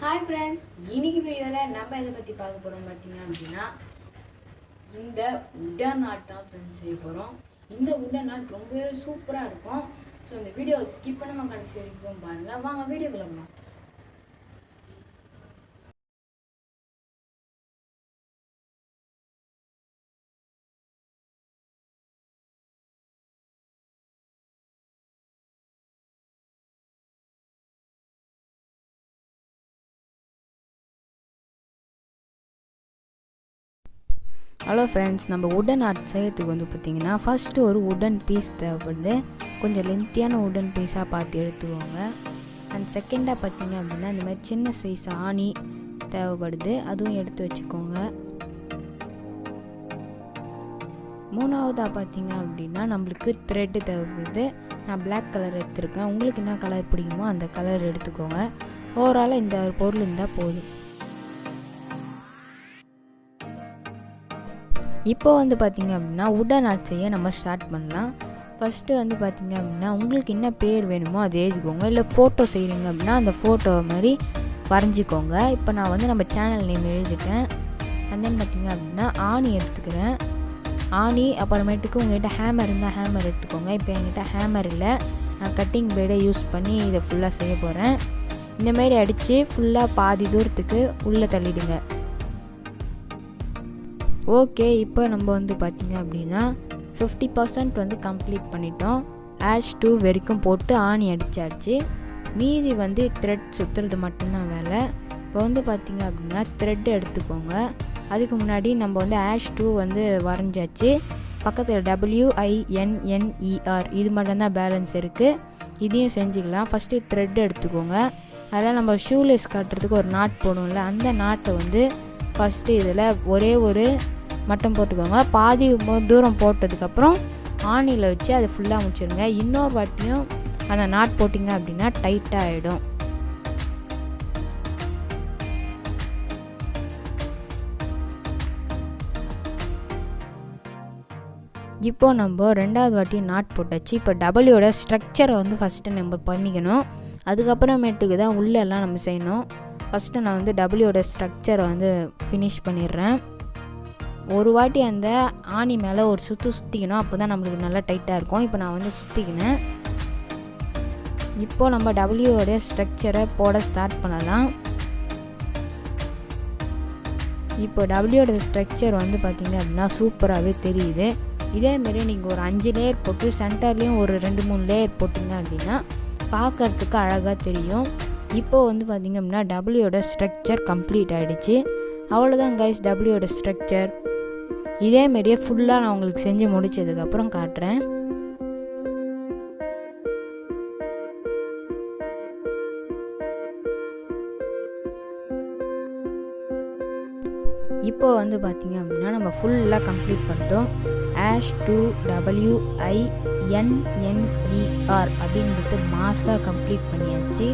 Hi friends, இன்னைக்கு வீடியோவில் நம்ம இதை பற்றி பார்க்க போகிறோம் பார்த்தீங்க அப்படின்னா இந்த உடன் ஆர்ட் தான் ஃப்ரெண்ட்ஸ் செய்ய போகிறோம். இந்த உடன் ஆர்ட் ரொம்பவே சூப்பராக இருக்கும். ஸோ இந்த வீடியோ ஸ்கிப் பண்ணாமல் கடைசி வரைக்கும் பாருங்கள். வாங்க வீடியோக்குள்ள போகலாம். ஹலோ ஃப்ரெண்ட்ஸ், நம்ம உடன் ஆர்ட் செய்யறதுக்கு பார்த்திங்கன்னா ஃபஸ்ட்டு ஒரு உடன் பீஸ் தேவைப்படுது. கொஞ்சம் லென்த்தியான உடன் பீஸாக பார்த்து எடுத்துக்கோங்க. அண்ட் செகண்டாக பார்த்திங்க அப்படின்னா இந்த மாதிரி சின்ன சைஸ் ஆணி தேவைப்படுது, அதுவும் எடுத்து வச்சுக்கோங்க. மூணாவதாக பார்த்திங்க அப்படின்னா நம்மளுக்கு த்ரெட்டு தேவைப்படுது. நான் பிளாக் கலர் எடுத்துருக்கேன். உங்களுக்கு என்ன கலர் பிடிக்குமோ அந்த கலர் எடுத்துக்கோங்க. ஓவராலாக இந்த பொருள் இருந்தால் போதும். இப்போ பார்த்திங்க அப்படின்னா உடன் ஆர்ட் செய்ய நம்ம ஸ்டார்ட் பண்ணலாம். ஃபஸ்ட்டு பார்த்திங்க அப்படின்னா உங்களுக்கு என்ன பேர் வேணுமோ அதை எழுதிக்கோங்க. இல்லை ஃபோட்டோ செய்கிறீங்க அப்படின்னா அந்த ஃபோட்டோ மாதிரி வரைஞ்சிக்கோங்க. இப்போ நான் நம்ம சேனல் நேம் எழுதிட்டேன். அண்ட் தென் பார்த்திங்க அப்படின்னா ஆணி எடுத்துக்கிறேன். ஆணி அப்புறமேட்டுக்கு உங்கள்கிட்ட ஹேமர் இருந்தால் ஹேமர் எடுத்துக்கோங்க. இப்போ என்கிட்ட ஹேமர் இல்லை, நான் கட்டிங் பிளேடை யூஸ் பண்ணி இதை ஃபுல்லாக செய்ய போகிறேன். இந்தமாரி அடித்து ஃபுல்லாக பாதி தூரத்துக்கு உள்ளே தள்ளிடுங்க. ஓகே, இப்போ நம்ம பார்த்திங்க அப்படின்னா 50% கம்ப்ளீட் பண்ணிட்டோம். ஆஷ் 2 வரைக்கும் போட்டு ஆணி அடித்தாச்சு. மீதி த்ரெட் சுற்றுறது மட்டும்தான் வேலை. இப்போ பார்த்திங்க அப்படின்னா த்ரெட் எடுத்துக்கோங்க. அதுக்கு முன்னாடி நம்ம ஆஷ் 2 வரைஞ்சாச்சு. பக்கத்தில் WINNER இது மட்டும்தான் பேலன்ஸ் இருக்குது. இதையும் செஞ்சுக்கலாம். ஃபஸ்ட்டு த்ரெட் எடுத்துக்கோங்க. அதெல்லாம் நம்ம ஷூலெஸ் காட்டுறதுக்கு ஒரு நாட் போடுவோம்ல, அந்த நாட்டை ஃபஸ்ட்டு இதில் ஒரே ஒரு மட்டம் போட்டுக்கோங்க. பாதி தூரம் போட்டதுக்கப்புறம் ஆணியில் வச்சு அதை ஃபுல்லாக முடிச்சிடுங்க. இன்னொரு வாட்டியும் அந்த நாட் போட்டிங்க அப்படின்னா டைட்டாக ஆகிடும். இப்போ நம்ம ரெண்டாவது வாட்டி நாட் போட்டாச்சு. இப்போ டபுள்யூட ஸ்ட்ரக்சரை ஃபஸ்ட்டு நம்ம பண்ணிக்கணும். அதுக்கப்புறமேட்டுக்கு தான் உள்ளெல்லாம் நம்ம செய்யணும். ஃபஸ்ட்டு நான் டபுள்யூட ஸ்ட்ரக்சரை ஃபினிஷ் பண்ணிடுறேன். ஒரு வாட்டி அந்த ஆணி மேலே ஒரு சுற்றிக்கணும். அப்போ தான் நம்மளுக்கு நல்லா டைட்டாக இருக்கும். இப்போ நான் சுற்றிக்கினேன். இப்போது நம்ம டபுள்யூவோட ஸ்ட்ரக்சரை போட ஸ்டார்ட் பண்ணலாம். இப்போ டபுள்யூட ஸ்ட்ரக்சர் பார்த்திங்க அப்படின்னா சூப்பராகவே தெரியுது. இதேமாரி நீங்கள் ஒரு 5 லேயர் போட்டு சென்டர்லேயும் ஒரு 2-3 லேயர் போட்டிங்க அப்படின்னா பார்க்குறதுக்கு அழகாக தெரியும். இப்போது பார்த்திங்க அப்படின்னா டபுள்யூட ஸ்ட்ரக்சர் கம்ப்ளீட் ஆகிடுச்சு. அவ்வளோதான் கைஸ், டபுள்யூட ஸ்ட்ரக்சர். இதேமாரியே ஃபுல்லாக நான் உங்களுக்கு செஞ்சு முடிச்சதுக்கப்புறம் காட்டுறேன். இப்போ பார்த்திங்க அப்படின்னா நம்ம ஃபுல்லாக கம்ப்ளீட் பண்ணிட்டோம். ஆஷ் 2 WINNER அப்படின்றது மாஸாக கம்ப்ளீட் பண்ணியாச்சு.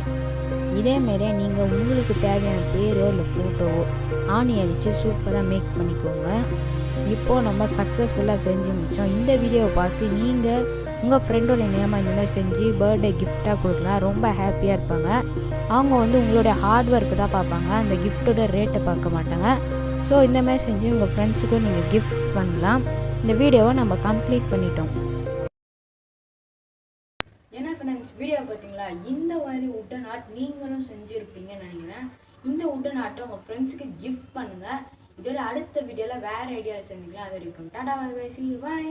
இதேமாரியே நீங்கள் உங்களுக்கு தேவையான பேரோ இல்லை ஃபோட்டோவோ ஆணி அடித்து சூப்பராக மேக் பண்ணிக்கோங்க. இப்போது நம்ம சக்ஸஸ்ஃபுல்லாக செஞ்சு முடித்தோம். இந்த வீடியோவை பார்த்து நீங்கள் உங்கள் ஃப்ரெண்டோட நேமாக இந்த மாதிரி செஞ்சு பர்த்டே கிஃப்டாக கொடுக்கலாம். ரொம்ப ஹாப்பியாக இருப்பாங்க. அவங்க உங்களுடைய ஹார்ட் ஒர்க்கு தான் பார்ப்பாங்க, அந்த கிஃப்ட்டோட ரேட்டை பார்க்க மாட்டாங்க. ஸோ இந்த மாதிரி செஞ்சு உங்கள் ஃப்ரெண்ட்ஸுக்கும் நீங்கள் கிஃப்ட் பண்ணலாம். இந்த வீடியோவை நம்ம கம்ப்ளீட் பண்ணிட்டோம். ஏன்னா ஃப்ரெண்ட்ஸ், வீடியோ பார்த்தீங்களா, இந்த மாதிரி உடன் ஆர்ட் நீங்களும் செஞ்சுருப்பீங்கன்னு நினைக்கிறேன். இந்த உடன் ஆர்ட்டை உங்கள் ஃப்ரெண்ட்ஸுக்கு கிஃப்ட் பண்ணுங்கள். இதோட அடுத்த வீடியோவில் வேறு ஐடியா செஞ்சுக்கலாம். அது வரைக்கும் tata, bye bye, see you, bye.